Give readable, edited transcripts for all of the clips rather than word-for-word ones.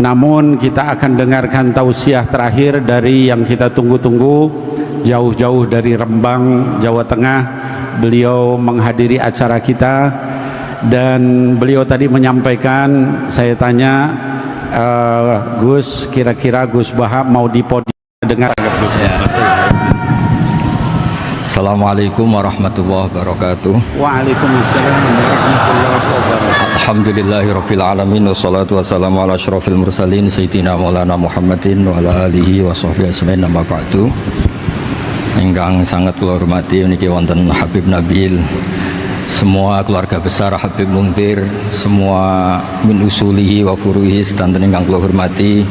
Namun kita akan dengarkan tausiah terakhir dari yang kita tunggu-tunggu jauh-jauh dari Rembang, Jawa Tengah. Beliau menghadiri acara kita dan beliau tadi menyampaikan, saya tanya, Gus, kira-kira Gus Bahap mau di podium dengar? Ya. Assalamualaikum warahmatullahi wabarakatuh. Waalaikumsalam warahmatullahi wabarakatuh. Alhamdulillahirabbil alamin wassalatu wassalamu ala asyrofil mursalin sayyidina maulana Muhammadin wa ala alihi wa sahbihi ajmain, amma ba'du. Ingkang sangat kula hormati niki wonten Habib Nabil, semua keluarga besar Habib Mungtir, semua min usulihi wa furuhi sedanten ingkang kula hormati.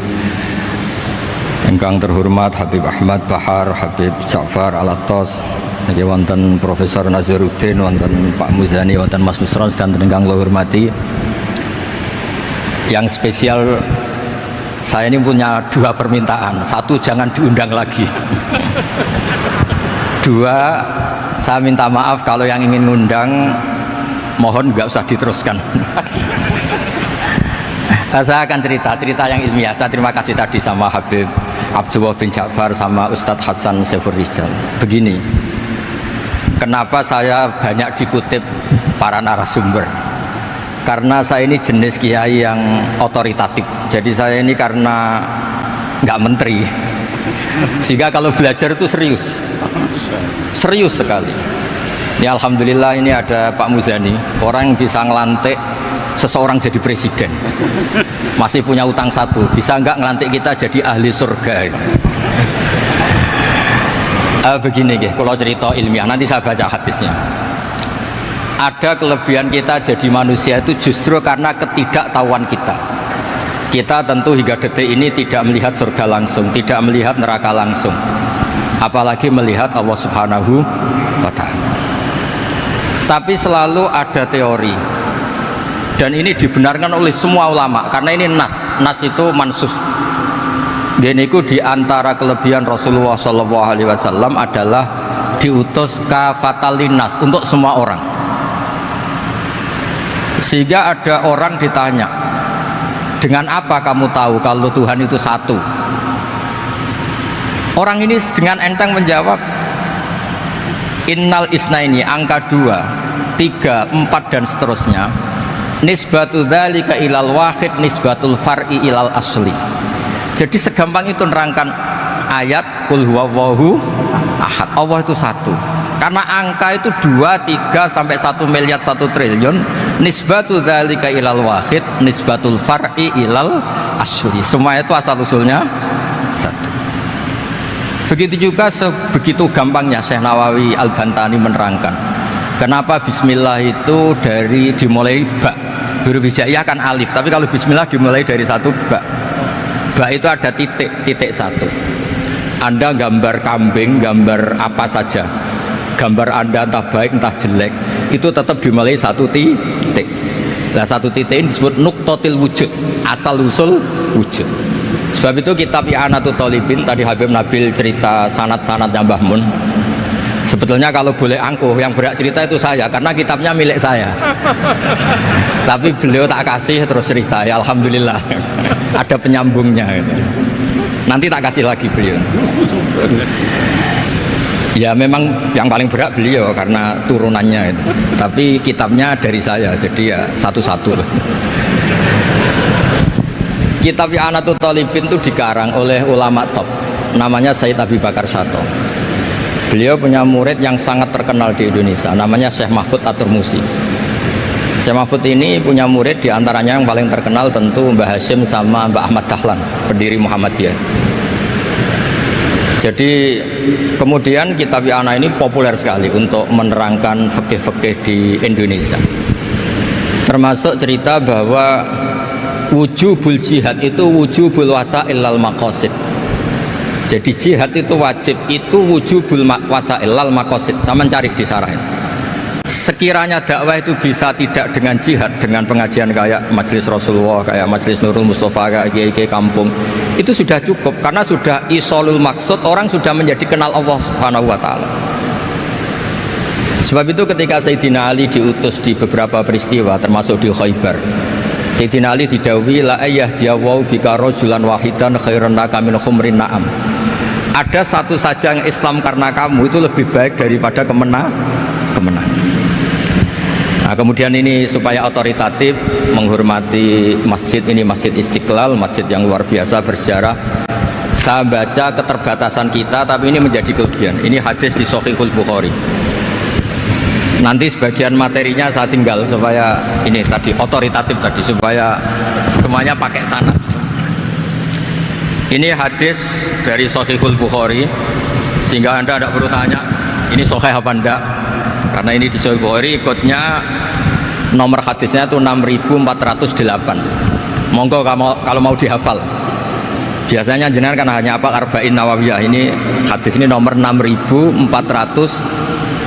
Ingkang terhormat Habib Ahmad Bahar, Habib Ja'far Al-Attas, niki wonten Profesor Nazaruddin, wonten Pak Muzani, wonten Mas Nusron sedanten ingkang kula hormati. Yang spesial, saya ini punya dua permintaan. Satu, jangan diundang lagi. Dua, saya minta maaf kalau yang ingin ngundang mohon nggak usah diteruskan. Saya akan cerita yang ilmiah. Saya terima kasih tadi sama Habib Abdullah bin Ja'far sama Ustadz Hasan Saifur Rijal. Begini, kenapa saya banyak dikutip para narasumber? Karena saya ini jenis kiai yang otoritatif. Jadi saya ini karena nggak menteri, sehingga kalau belajar itu serius sekali. Ya alhamdulillah ini ada Pak Muzani, orang yang bisa ngelantik seseorang jadi presiden. Masih punya utang satu, bisa nggak ngelantik kita jadi ahli surga? Begini kalau cerita ilmiah, nanti saya baca hadisnya. Ada kelebihan kita jadi manusia itu justru karena ketidaktahuan kita. Kita tentu hingga detik ini tidak melihat surga langsung, tidak melihat neraka langsung, apalagi melihat Allah Subhanahu wa Ta'ala. Tapi selalu ada teori, dan ini dibenarkan oleh semua ulama karena ini nas itu mansus. Dan itu diantara kelebihan Rasulullah SAW adalah diutus kafatan linnas, untuk semua orang. Sehingga ada orang ditanya, dengan apa kamu tahu kalau Tuhan itu satu? Orang ini dengan enteng menjawab, innal isnaini, angka 2, 3, 4 dan seterusnya, nisbatu dzalika ilal wahid nisbatul far'i ilal asli. Jadi segampang itu nerangkan ayat qul huwallahu ahad, Allah itu satu. Karena angka itu 2, 3 sampai 1 miliar 1 triliun, nisbatu dzalika ilal wahid nisbatul far'i ilal asli. Semua itu asal usulnya satu. Begitu juga begitu gampangnya Syekh Nawawi Al-Bantani menerangkan kenapa bismillah itu dimulai ba. Huruf hijaiyah kan alif, tapi kalau bismillah dimulai dari satu ba. Ba itu ada titik satu. Anda gambar kambing, gambar apa saja, gambar Anda entah baik entah jelek, itu tetap dimulai satu titik. Nah satu titik ini disebut nuktotil wujud, asal usul wujud. Sebab itu kitab I'anatul Thalibin, tadi Habib Nabil cerita sanad-sanadnya Mbah Mun. Sebetulnya kalau boleh angkuh, yang berhak cerita itu saya, karena kitabnya milik saya. Tapi beliau tak kasih terus cerita, ya alhamdulillah. Ada penyambungnya gitu. Nanti tak kasih lagi beliau. Ya memang yang paling berat beliau karena turunannya itu. Tapi kitabnya dari saya, jadi ya satu-satu. Kitab I'anatul Thalibin itu dikarang oleh ulama top, namanya Sayyid Abi Bakar Syato. Beliau punya murid yang sangat terkenal di Indonesia, namanya Syekh Mahfud At-Turmusi. Syekh Mahfud ini punya murid, diantaranya yang paling terkenal tentu Mbah Hashim sama Mbah Ahmad Dahlan, pendiri Muhammadiyah. Jadi kemudian kitab I'anah ini populer sekali untuk menerangkan fikih-fikih di Indonesia. Termasuk cerita bahwa wujubul jihad itu wujubul wasail lal maqasid. Jadi jihad itu wajib, itu wujubul wasail lal maqasid. Sama cari di sarahin. Sekiranya dakwah itu bisa tidak dengan jihad, dengan pengajian kayak Majelis Rasulullah, kayak Majelis Nurul Mustafa, kayak kiai-kiai kampung, itu sudah cukup karena sudah isolul maksud, orang sudah menjadi kenal Allah Subhanahu wa Ta'ala. Sebab itu ketika Sayyidina Ali diutus di beberapa peristiwa termasuk di Khaybar, Sayyidina Ali didhawuhi la ayyahdiyawu bika rajulan wahidan khairan laka min humrin na'am. Ada satu saja yang Islam karena kamu itu lebih baik daripada kemenangan. Nah, kemudian ini supaya otoritatif menghormati masjid ini, Masjid Istiqlal, masjid yang luar biasa bersejarah. Saya baca keterbatasan kita, tapi ini menjadi kelebihan. Ini hadis di Shahihul Bukhari. Nanti sebagian materinya saya tinggal supaya ini tadi otoritatif tadi, supaya semuanya pakai sanad. Ini hadis dari Shahihul Bukhari, sehingga Anda tidak perlu tanya ini sahih apa enggak, karena ini di Shahihul Bukhari, ikutnya nomor hadisnya itu 6408. Monggo kalau mau dihafal. Biasanya jenengan kan hanya apa Arba'in Nawawiyah. Ini hadis ini nomor 6408.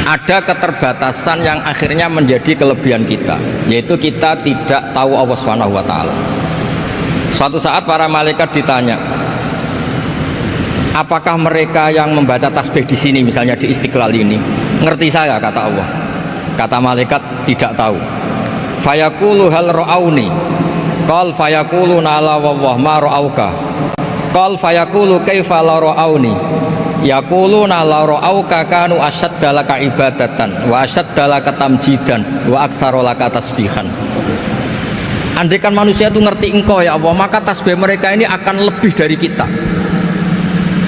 Ada keterbatasan yang akhirnya menjadi kelebihan kita, yaitu kita tidak tahu Allah Subhanahu wa taala. Suatu saat para malaikat ditanya, apakah mereka yang membaca tasbih di sini, misalnya di Istiqlal ini, ngerti saya? Kata Allah. Kata malaikat, tidak tahu. Fayaqulu hal ra'auni. Qal fayaqulu nala wallah ma ra'auka. Qal fayaqulu kaifa la ra'auni. Yaquluna la ra'auka kanu ashadda laka ibadatan wa ashadda laka tamjidan wa aktsara laka tasbihan. Andaikan manusia itu ngerti engkau ya Allah, maka tasbih mereka ini akan lebih dari kita.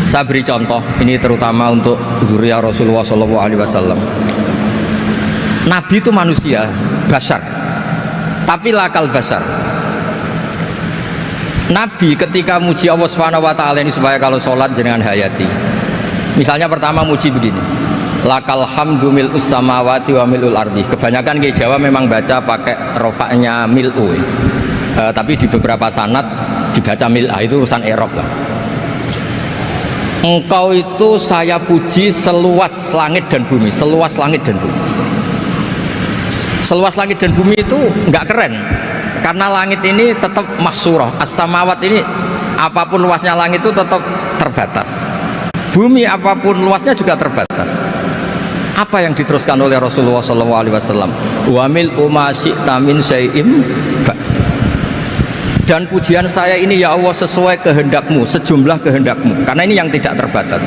Saya beri contoh, ini terutama untuk zuriat Rasulullah SAW. Nabi itu manusia, basar, tapi lakal basar. Nabi ketika muji Allah SWT ini supaya kalau sholat jangan hayati. Misalnya pertama muji begini, lakal hamdu mil'us samawati wa mil'ul ardi. Kebanyakan di Jawa memang baca pakai rofaknya mil'u, tapi di beberapa sanad dibaca mil'a, itu urusan Arab lah. Engkau itu saya puji seluas langit dan bumi, seluas langit dan bumi. Seluas langit dan bumi itu nggak keren, karena langit ini tetap mahsurah, as-samawat ini apapun luasnya langit itu tetap terbatas. Bumi apapun luasnya juga terbatas. Apa yang diteruskan oleh Rasulullah SAW? Wa mil'u ma syi'ta min syai'im ba'du. Dan pujian saya ini ya Allah sesuai kehendakmu, sejumlah kehendakmu, karena ini yang tidak terbatas.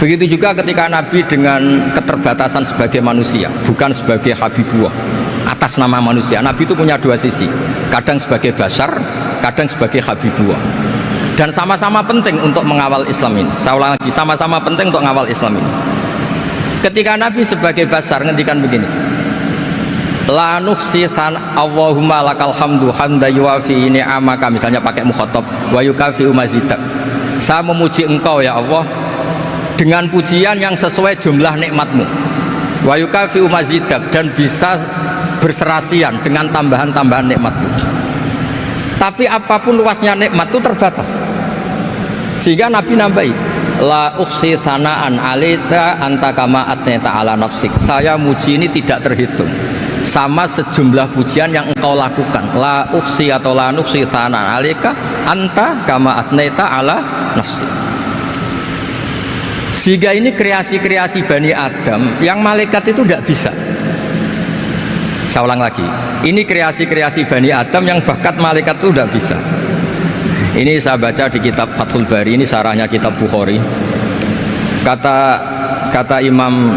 Begitu juga ketika Nabi dengan keterbatasan sebagai manusia, bukan sebagai Habibullah, atas nama manusia. Nabi itu punya dua sisi, kadang sebagai basar, kadang sebagai Habibullah. Dan sama-sama penting untuk mengawal Islam ini. Saya ulang lagi, sama-sama penting untuk mengawal Islam ini. Ketika Nabi sebagai basar ngendikan begini, la nuhsitan Allahumma lakal hamdu hamda yuwafi ni'amaka, misalnya pakai mukhatab, wa yukafi umazidak. Saya memuji engkau ya Allah dengan pujian yang sesuai jumlah nikmatmu, wa yukafi umazidak, dan bisa berserasian dengan tambahan-tambahan nikmatmu. Tapi apapun luasnya nikmat itu terbatas, sehingga Nabi nambahi, la ukhsi thana'an alita anta kama atneta ala nafsik. Saya muji ini tidak terhitung, sama sejumlah pujian yang engkau lakukan. La ukhsi atau la nukhsi thana'an alika anta kama atneta ala nafsik. Sehingga ini kreasi-kreasi Bani Adam yang malaikat itu tidak bisa. Saya ulang lagi, ini kreasi-kreasi Bani Adam yang bakat malaikat itu tidak bisa. Ini saya baca di kitab Fathul Bari, ini sarahnya kitab Bukhari. Kata Imam,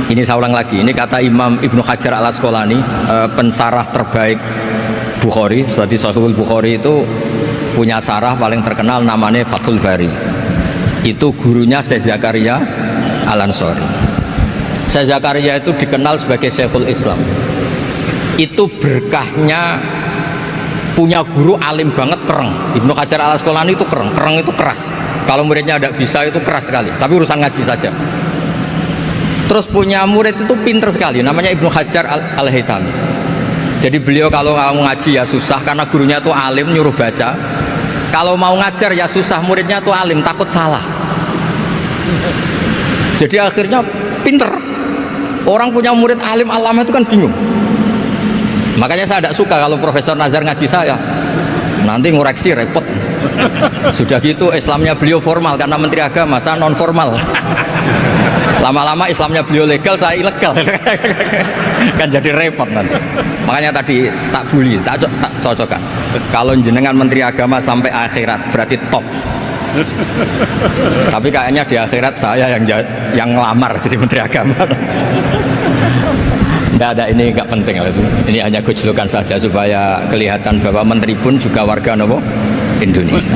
ini saya ulang lagi, ini kata Imam Ibnu Hajar al-Asqalani, pensarah terbaik Bukhari. Jadi Sahihul Bukhari itu punya sarah paling terkenal namanya Fathul Bari. Itu gurunya Syekh Zakaria Al-Ansari. Syekh Zakaria itu dikenal sebagai Syekhul Islam. Itu berkahnya punya guru alim banget, kereng. Ibnu Hajar al-Asqalani itu kereng itu keras. Kalau muridnya tidak bisa itu keras sekali, tapi urusan ngaji saja. Terus punya murid itu pinter sekali, namanya Ibnu Hajar al-Haytami. Jadi beliau kalau mau ngaji ya susah, karena gurunya itu alim, nyuruh baca. Kalau mau ngajar ya susah, muridnya itu alim, takut salah. Jadi akhirnya pinter. Orang punya murid alim alama itu kan bingung. Makanya saya tidak suka kalau Profesor Nazar ngaji saya, nanti ngoreksi repot. Sudah gitu Islamnya beliau formal karena Menteri Agama, saya non formal. Lama-lama Islamnya beliau legal, saya ilegal. Kan jadi repot nanti. Makanya tadi tak bully, tak cocokkan. Kalau jenengan Menteri Agama sampai akhirat berarti top. Tapi kayaknya di akhirat saya yang ngelamar jadi Menteri Agama. Tidak ada, ini nggak penting. Ini hanya gojlokan saja supaya kelihatan bahwa Menteri pun juga warga Indonesia.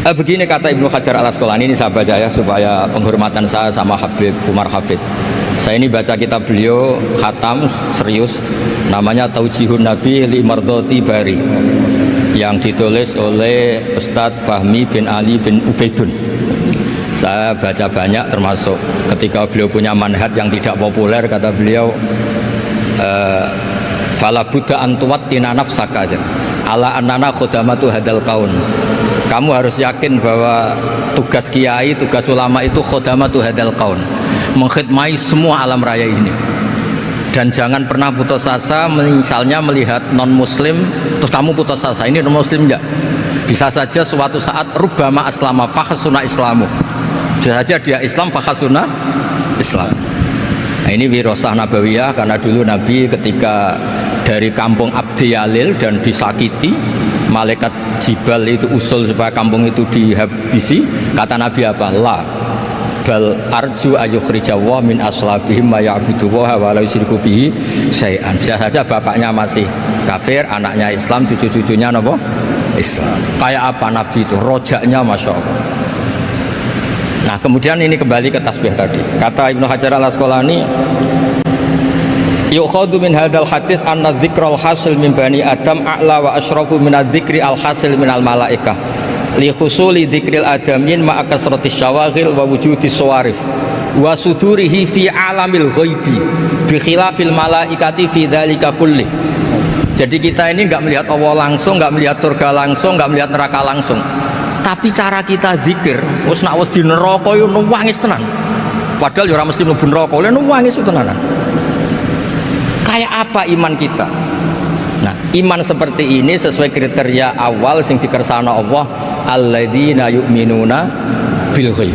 Begini kata Ibnu Hajar al Asqalani, ini saya baca ya supaya penghormatan saya sama Habib Umar Hafid. Saya ini baca kitab beliau khatam serius, namanya Taujihun Nabi li Mardhati Bari, yang ditulis oleh Ustadz Fahmi bin Ali bin Ubaidun. Saya baca banyak, termasuk ketika beliau punya manhaj yang tidak populer, kata beliau fala buddha antuwattina nafsaka ala annana khudamatu hadal kaun. Kamu harus yakin bahwa tugas kiai, tugas ulama itu khudamatu hadal kaun, mengkhidmati semua alam raya ini. Dan jangan pernah putus asa, misalnya melihat non muslim terus kamu putus asa, ini non muslim enggak, bisa saja suatu saat rubbama aslama fakhasuna islamu, bisa saja dia Islam fakhasuna Islam. Nah, ini wirasah nabawiyah, karena dulu Nabi ketika dari kampung Abdi Yalil dan disakiti, malaikat Jibal itu usul supaya kampung itu dihabisi, kata Nabi apa? La bal arju ayukhrijawah min aslabihim ma ya'buduwaha wa la yusyriku bihi syai'an. Bisa saja bapaknya masih kafir, anaknya Islam, cucu-cucunya apa? Islam. Kayak apa Nabi itu? Rojaknya Masya Allah. Nah kemudian ini kembali ke tasbih tadi. Kata Ibnu Hajar al Asqalani, yukhadu min hadal hadis anna dzikral hasil min bani adam a'la wa asyrafu min adzikri al hasil min al malaikah li khusuli dzikril adamin ma akasratis syawaghil wa wujudis sawarif wa sudurihi fi alamil ghaibi bi khilafil malaikati fi dzalika kulli. Jadi kita ini enggak melihat Allah langsung, enggak melihat surga langsung, enggak melihat neraka langsung, tapi cara kita zikir wis nak wis di neraka yo nangis tenan, padahal yo ora mesti mlebu neraka, lha nangis tenanan. Kayak apa iman kita? Nah, iman seperti ini sesuai kriteria awal sing dikersana Allah, alladzina yu'minuna bil ghaib.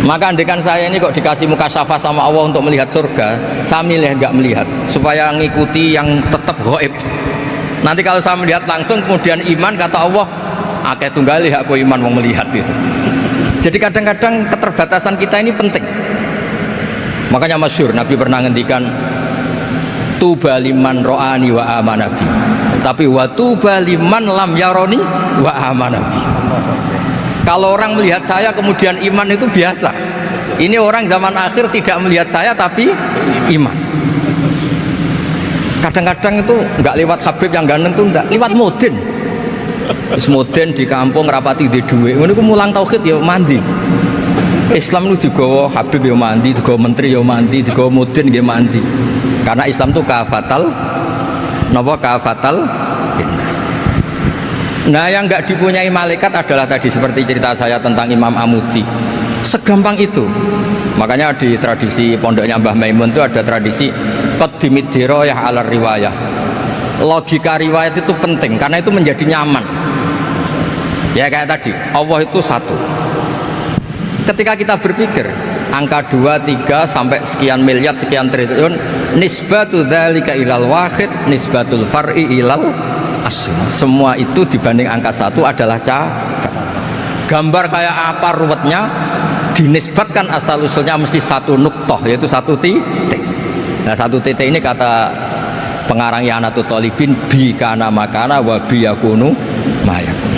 Maka andekan saya ini kok dikasih mukasyafah sama Allah untuk melihat surga, saya milih enggak melihat supaya ngikuti yang tetap ghaib. Nanti kalau saya melihat langsung kemudian iman, kata Allah, akeh tunggali aku iman mau melihat itu. Jadi kadang-kadang keterbatasan kita ini penting. Makanya masyhur Nabi pernah ngendikan, tuba liman ro'ani wa amanabi, tapi wa tuba liman lam yaroni wa amanabi. Kalau orang melihat saya kemudian iman itu biasa. Ini orang zaman akhir tidak melihat saya tapi iman. Kadang-kadang itu nggak lewat Habib yang ganteng tuh, enggak lewat Mudin. Mudin di kampung rapati di duit, ini aku mulang tauhid ya mandi. Islam itu digawa Habib ya mandi, digawa menteri ya mandi, digawa Mudin ya mandi. Karena Islam itu kafatal, napa kafatal. Nah yang nggak dipunyai malaikat adalah tadi seperti cerita saya tentang Imam Amudi. Segampang itu. Makanya di tradisi pondoknya Mbah Maimun itu ada tradisi qaddimid dirayah ala riwayah. Logika riwayat itu penting karena itu menjadi nyaman. Ya kayak tadi, Allah itu satu. Ketika kita berpikir angka 2, 3 sampai sekian miliar, sekian triliun, nisbatu dzalika ilal wahid, nisbatul far'i ilal asli. Semua itu dibanding angka 1 adalah cabang. Gambar kayak apa ruwetnya, dinisbatkan asal usulnya mesti satu nuktoh, yaitu satu titik. Nah satu titik ini kata pengarang Ianatul Thalibin, bi kana makana wa bi yakunu mayakun.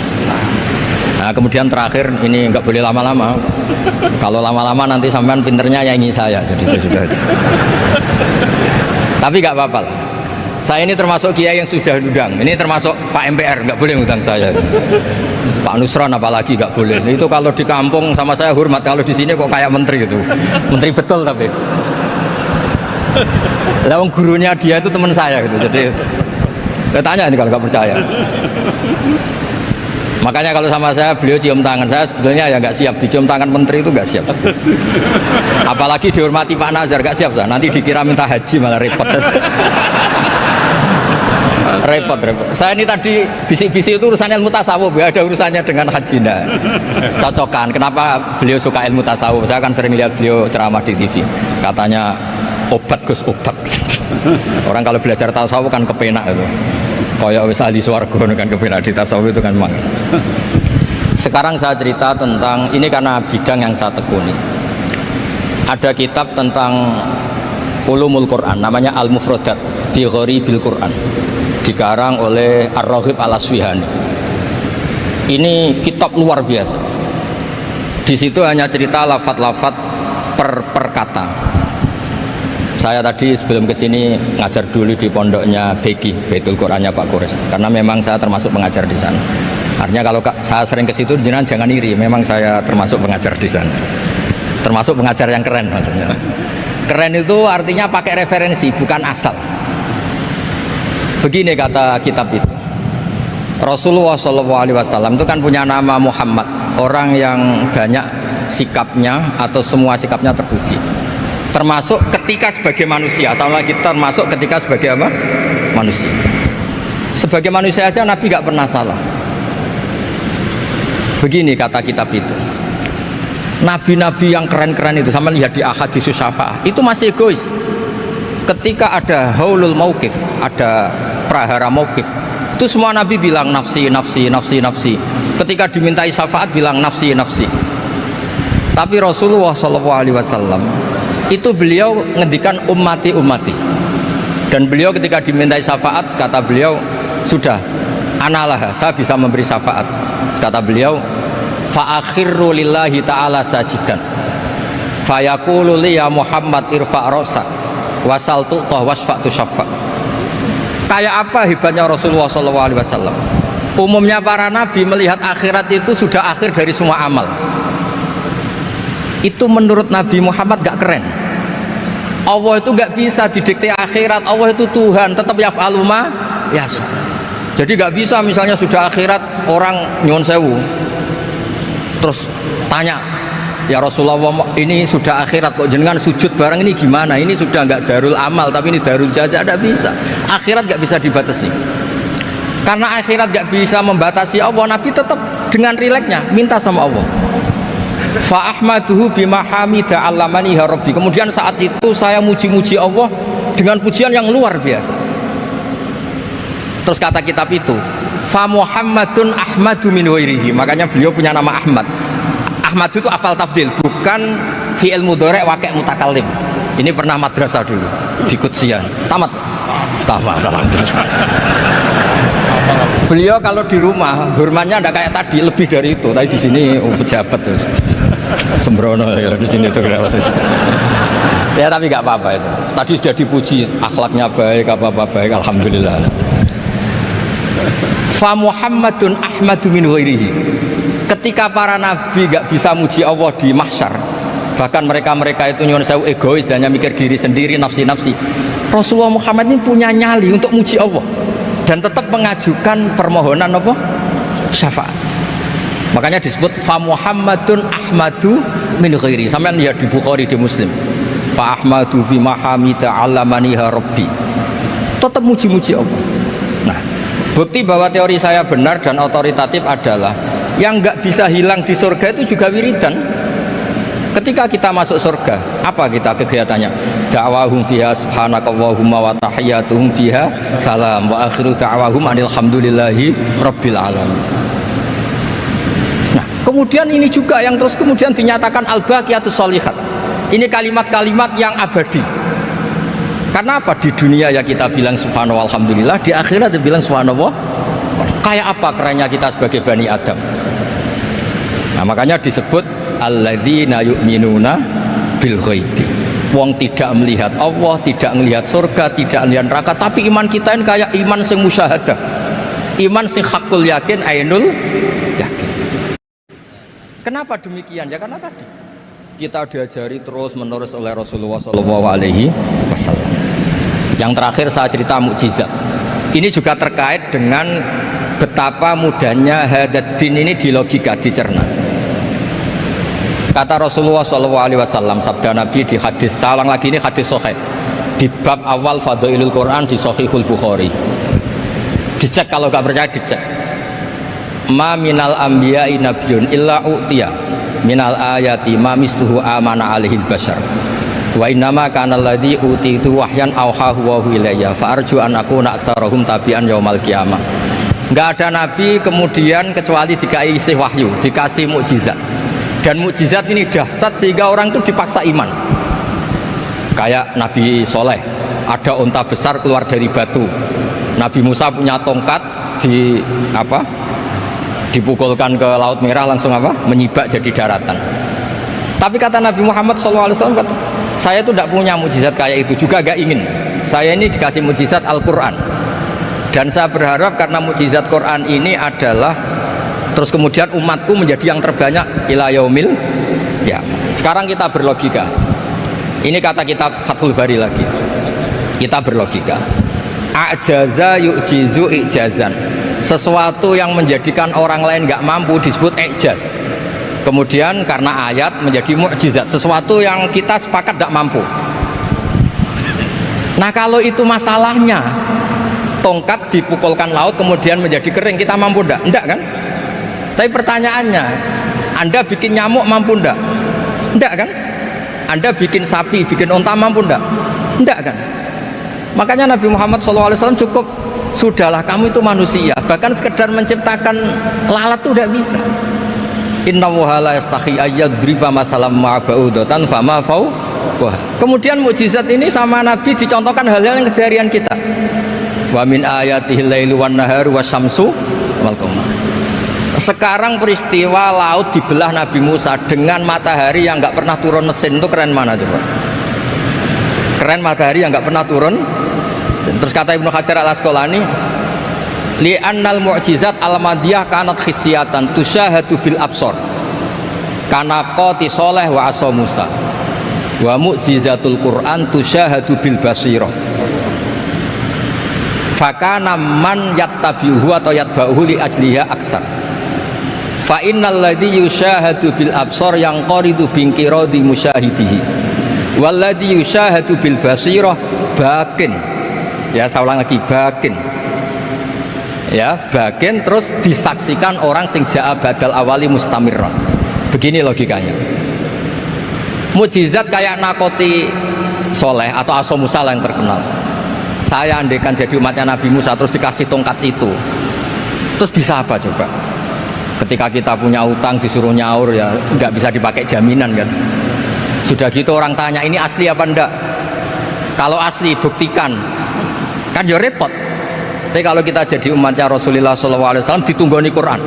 Nah kemudian terakhir ini nggak boleh lama-lama. Kalau lama-lama nanti sampean pinternya nyanyi saya, jadi itu sudah. Tapi nggak apa-apa lah. Saya ini termasuk kiai yang sudah diundang. Ini termasuk Pak MPR, nggak boleh ngundang saya. Pak Nusron apalagi nggak boleh. Itu kalau di kampung sama saya hormat, kalau di sini kok kayak menteri gitu. Menteri betul tapi. Lawang gurunya dia itu teman saya gitu. Jadi tanya ini kalau nggak percaya. Makanya kalau sama saya beliau cium tangan, saya sebetulnya ya nggak siap dicium tangan menteri, itu nggak siap. Apalagi dihormati Pak Nazar, nggak siap saya. Nanti dikira minta haji malah repot. repot. Saya ini tadi bisik-bisik itu urusan ilmu tasawuf, ya ada urusannya dengan haji. Nah, cocokan. Kenapa beliau suka ilmu tasawuf? Saya kan sering lihat beliau ceramah di TV. Katanya obat Gus, obat. Orang kalau belajar tasawuf kan kepenak itu. Kayak wis ahli swarga kan kepenak di tasawuf itu kan memang. Sekarang saya cerita tentang ini karena bidang yang saya tekuni. Ada kitab tentang ulumul Quran namanya Al-Mufradat fi Gharibil Quran, dikarang oleh Ar-Raghib Al-Asfihani. Ini kitab luar biasa. Di situ hanya cerita lafat-lafat per kata. Saya tadi sebelum kesini ngajar dulu di pondoknya Beki, Baitul Qurannya Pak Kures, karena memang saya termasuk pengajar di sana. Artinya kalau saya sering ke situ, jangan iri, memang saya termasuk pengajar di sana. Termasuk pengajar yang keren maksudnya. Keren itu artinya pakai referensi, bukan asal. Begini kata kitab itu. Rasulullah SAW itu kan punya nama Muhammad, orang yang banyak sikapnya atau semua sikapnya terpuji. Termasuk ketika sebagai manusia, sama kita termasuk ketika sebagai apa? Manusia. Sebagai manusia aja Nabi gak pernah salah. Begini kata kitab itu. Nabi-nabi yang keren-keren itu, sama lihat di ahadits syafa'ah, itu masih egois. Ketika ada haulul mauqif, ada prahara mauqif, itu semua nabi bilang nafsi, nafsi, nafsi, nafsi. Ketika dimintai syafaat bilang nafsi, nafsi. Tapi Rasulullah SAW itu beliau ngendikan ummati, ummati. Dan beliau ketika dimintai syafaat kata beliau, sudah, analah, saya bisa memberi syafaat. Kata beliau, fa'akhirru lillahi ta'ala sajidan fayaqulu li ya Muhammad irfa' rosa wasal tu'tah wasfa'tu syafa'. Kayak apa hebatnya Rasulullah SAW? Umumnya para nabi melihat akhirat itu sudah akhir dari semua amal. Itu menurut Nabi Muhammad gak keren. Allah itu gak bisa didikte akhirat. Allah itu Tuhan, tetap yaf'alu ma yasha. Jadi gak bisa misalnya sudah akhirat orang nyuwun sewu terus tanya, ya Rasulullah ini sudah akhirat kok jenengan sujud bareng ini gimana? Ini sudah nggak darul amal tapi ini darul jaza. Tidak bisa. Akhirat nggak bisa dibatasi. Karena akhirat nggak bisa membatasi Allah, Nabi tetap dengan rileksnya minta sama Allah. Fa ahmaduhu bima hamida allamani ya rabbi. Kemudian saat itu saya muji-muji Allah dengan pujian yang luar biasa. Terus kata kitab itu, fa Muhammadun Ahmadu min ghairihi. Makanya beliau punya nama Ahmad. Ahmad itu afal tafdil, bukan fi'il mudhari' waqi' mutakallim. Ini pernah madrasah dulu di Kutsian. Tamat terus. Beliau kalau di rumah hormatnya enggak kayak tadi, lebih dari itu. Tapi di sini pejabat terus. Sembrono ya di sini itu kenapa itu. Ya tapi enggak apa-apa itu. Tadi sudah dipuji, akhlaknya baik, apa-apa baik, alhamdulillah. Fa Muhammadun Ahmadu min ghairihi. Ketika para nabi gak bisa muji Allah di mahsyar, bahkan mereka itu nyuwun sewu egois, hanya mikir diri sendiri, nafsi-nafsi. Rasulullah Muhammad ini punya nyali untuk muji Allah dan tetap mengajukan permohonan apa? Syafaat. Makanya disebut fa Muhammadun Ahmadu min ghairi. Sampeyan lihat di Bukhari, di Muslim. Fa Ahmadu fi mahamida allamaniha rabbi. Tetap muji-muji Allah. Nah, bukti bahwa teori saya benar dan otoritatif adalah yang nggak bisa hilang di surga itu juga wiridan. Ketika kita masuk surga, apa kita kegiatannya? Da'wahum fiha subhanakallahumma wa tahiyyatuhum fiha salam wa akhiru da'wahum alhamdulillahi rabbil alamin. Nah, kemudian ini juga yang terus kemudian dinyatakan al-baqiyatus sholihat. Ini kalimat-kalimat yang abadi. Karena apa? Di dunia ya kita bilang subhanallah alhamdulillah, di akhirat dia bilang subhanallah. Kayak apa kerennya kita sebagai Bani Adam. Nah, makanya disebut alladzina yu'minuna bil ghaibi. Wong tidak melihat Allah, tidak melihat surga, tidak melihat neraka, tapi iman kita ini kayak iman sing musyahadah. Iman sing hakul yakin, ainul yakin. Kenapa demikian? Ya karena tadi kita diajari terus menerus oleh Rasulullah SAW. Yang terakhir saya cerita mukjizat. Ini juga terkait dengan betapa mudahnya hadaddin ini di logika, dicerna. Kata Rasulullah SAW, sabda Nabi di hadis, salang lagi ini hadis sahih di bab awal Fadailul Quran di Sahihul Bukhari. Dicek, kalau nggak percaya dicek. Ma minal anbiya'i nabiyyun illa u'tiya minal ayati ma misluhu amana alaihil bashar wa innama kana alladhi utitu wahyan awhahu wa ilayya fa arju an akuna aktsarahum tabi'an yaumal qiyamah. Enggak ada nabi kemudian kecuali dikasih wahyu, dikasih mukjizat. Dan mukjizat ini dahsyat sehingga orang itu dipaksa iman. Kayak Nabi Soleh, ada unta besar keluar dari batu. Nabi Musa punya tongkat dipukulkan ke Laut Merah langsung menyibak jadi daratan. Tapi kata Nabi Muhammad SAW, saya itu tidak punya mukjizat kayak itu, juga gak ingin. Saya ini dikasih mukjizat Al-Quran, dan saya berharap karena mukjizat Quran ini adalah terus kemudian umatku menjadi yang terbanyak ila yaumil ya. Sekarang kita berlogika, ini kata kitab Fathul Bari lagi, kita berlogika, ajaza yu'jizu ijazan, sesuatu yang menjadikan orang lain nggak mampu disebut ijaz. Kemudian karena ayat menjadi mukjizat, sesuatu yang kita sepakat tidak mampu. Nah kalau itu masalahnya, tongkat dipukulkan laut kemudian menjadi kering, kita mampu enggak? Enggak kan? Tapi pertanyaannya, Anda bikin nyamuk mampu enggak? Enggak kan? Anda bikin sapi, bikin unta mampu enggak? Enggak kan? Makanya Nabi Muhammad SAW cukup, sudahlah kamu itu manusia, bahkan sekedar menciptakan lalat itu tidak bisa. Inna wuha la yastahi ayyadriba masalam ma'ba'udatan fama fawqaha. Kemudian mukjizat ini sama Nabi dicontohkan hal-hal yang keseharian kita. Wa min ayatihil lailu wan naharu wasyamsu wal qamar. Sekarang peristiwa laut dibelah Nabi Musa dengan matahari yang nggak pernah turun mesin, itu keren mana coba? Keren matahari yang nggak pernah turun. Terus kata Ibnu Hajar al-Asqalani, li'annal mu'jizat al-madiyah kanat khisyatan tusyahadu bil absor kana qati soleh wa asa Musa wa mu'jizatul Qur'an tusyahadu bil basirah fakana man yattabi'uhu atau yatba'uhu li ajliha aksar fa innal ladhi yusyahadu bil absor yang qaridu bingkiradi musyahidihi wal ladhi yusyahadu bil basirah bakin. Ya, saya ulang lagi, bakin. Ya, bakin terus disaksikan orang sing ja'a badal awali mustamirra. Begini logikanya. Mukjizat kayak nakoti Soleh atau Asa Musa yang terkenal. Saya andaikan jadi umatnya Nabi Musa terus dikasih tongkat itu, terus bisa apa coba? Ketika kita punya utang disuruh nyaur, ya nggak bisa dipakai jaminan kan. Sudah gitu orang tanya, ini asli apa enggak? Kalau asli buktikan, kan ya repot. Tapi kalau kita jadi umatnya Rasulullah SAW ditunggoni Quran,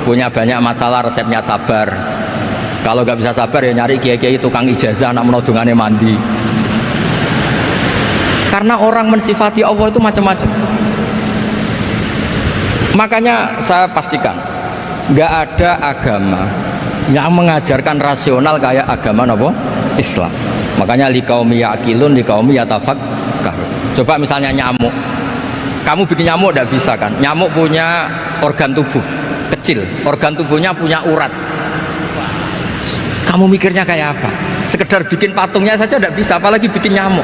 punya banyak masalah resepnya sabar. Kalau nggak bisa sabar ya nyari kiai-kiai tukang ijazah nak menodongannya mandi. Karena orang mensifati Allah itu macam-macam. Makanya saya pastikan nggak ada agama yang mengajarkan rasional kayak agama apa? Islam. Makanya liqaumi yaqilun liqaumi yatafakkarun. Coba misalnya nyamuk, kamu bikin nyamuk tidak bisa kan? Nyamuk punya organ tubuh kecil, organ tubuhnya punya urat. Kamu mikirnya kayak apa? Sekedar bikin patungnya saja tidak bisa, apalagi bikin nyamuk.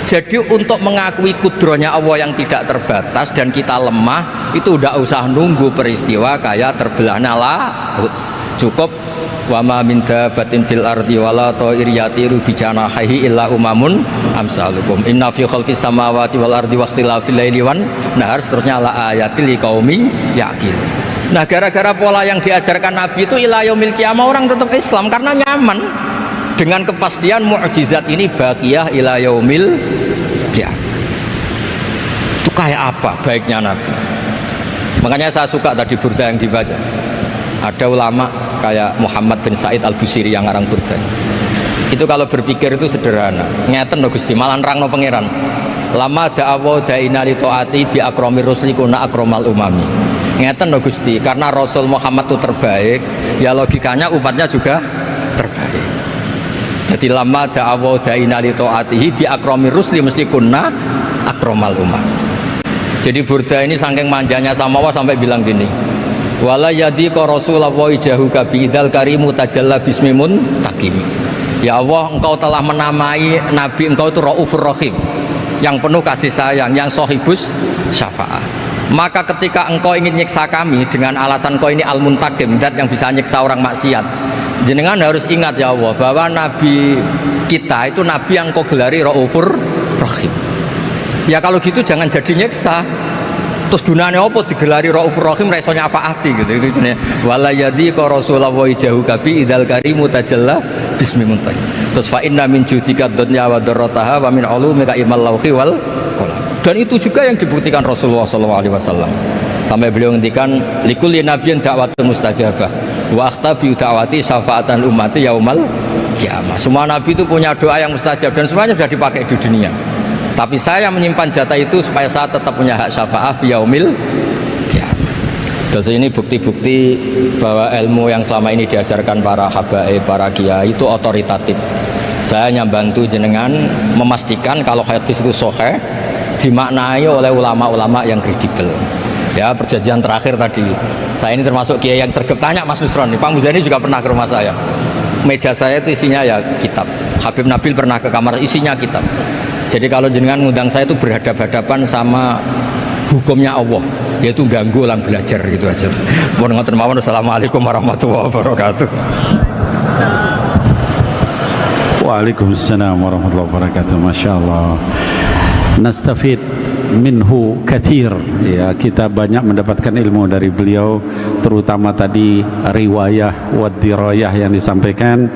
Jadi untuk mengakui kudrohnya Allah yang tidak terbatas dan kita lemah, itu tidak usah nunggu peristiwa kayak terbelahnya laut. Cukup wa ma min dabbatin fil ardi wala ta'ir yatiru bi janahihi illa umamun amsalukum inna fi khalqis samawati wal ardi waqtilafil laili wan nahar, seterusnya la ayatil liqaumi yaqilun. Nah, gara-gara pola yang diajarkan Nabi itu ila yaumil qiyamah orang tetap Islam karena nyaman dengan kepastian mukjizat ini baqiyah ila yaumil qiyamah. Itu kayak apa baiknya Nabi. Makanya saya suka tadi burda yang dibaca. Ada ulama kayak Muhammad bin Said Al-Busiri yang ngarang burda. Itu kalau berpikir itu sederhana. Ngeten lho Gusti, malah nerangno pangeran. Lama da'awa da'ina li ta'ati bi akramir rusli kuna akramal umami. Ngeten lho Gusti, karena Rasul Muhammad itu terbaik, ya logikanya umatnya juga terbaik. Jadi lama da'awa da'ina li ta'atihi bi akramir rusli mesti kuna akramal umami. Jadi burda ini saking manjanya sama Allah sampai bilang gini, wala yadhiqa Rasulullah jahuka biidal karimu tajalla bismimun takimi. Ya Allah, engkau telah menamai Nabi engkau itu Raufur Rahim, yang penuh kasih sayang, yang sohibus syafa'ah. Maka ketika engkau ingin nyiksa kami dengan alasan kau ini al-muntakim, zat yang bisa nyiksa orang maksiat, jenengan harus ingat ya Allah bahwa nabi kita itu nabi yang kau gelari Raufur Rahim. Ya kalau gitu jangan jadi nyiksa. Terus gunanya apa digelari Raufur Rahim ra iso nyafaati gitu. Itu jenenge wala yadi ka Rasulullah jahu kabi idzal karimu tajalla bismi muntaq. Terus fa inna min judika dunya wa darrataha wa min ulumika ilmal lawhi wal qalam. Dan itu juga yang dibuktikan Rasulullah SAW sampai beliau ngendikan likulli nabiyyin da'watun mustajabah wa akhtabi da'wati syafaatan ummati yaumal kiamah. Semua nabi itu punya doa yang mustajab dan semuanya sudah dipakai di dunia. Tapi saya menyimpan jatah itu supaya saya tetap punya hak syafaat fi yaumil kiamah. Terus ini bukti-bukti bahwa ilmu yang selama ini diajarkan para habaib, para kiai itu otoritatif. Saya hanya bantu jenengan memastikan kalau hadis itu sahih dimaknai oleh ulama-ulama yang kredibel. Ya, perjanjian terakhir tadi saya ini termasuk kiai yang sergap. Tanya Mas Nusron, Pak Muzani juga pernah ke rumah saya. Meja saya itu isinya ya kitab. Habib Nabil pernah ke kamar, isinya kitab. Jadi kalau jenengan ngundang saya itu berhadapan-hadapan sama hukumnya Allah, yaitu ganggu orang belajar gitu aja. Mohon ngoten mawon. Assalamualaikum warahmatullahi wabarakatuh. Waalaikumsalam warahmatullahi wabarakatuh. Masya Allah. Nastafid minhu kathir. Ya, kita banyak mendapatkan ilmu dari beliau, terutama tadi riwayah wa dirayah yang disampaikan.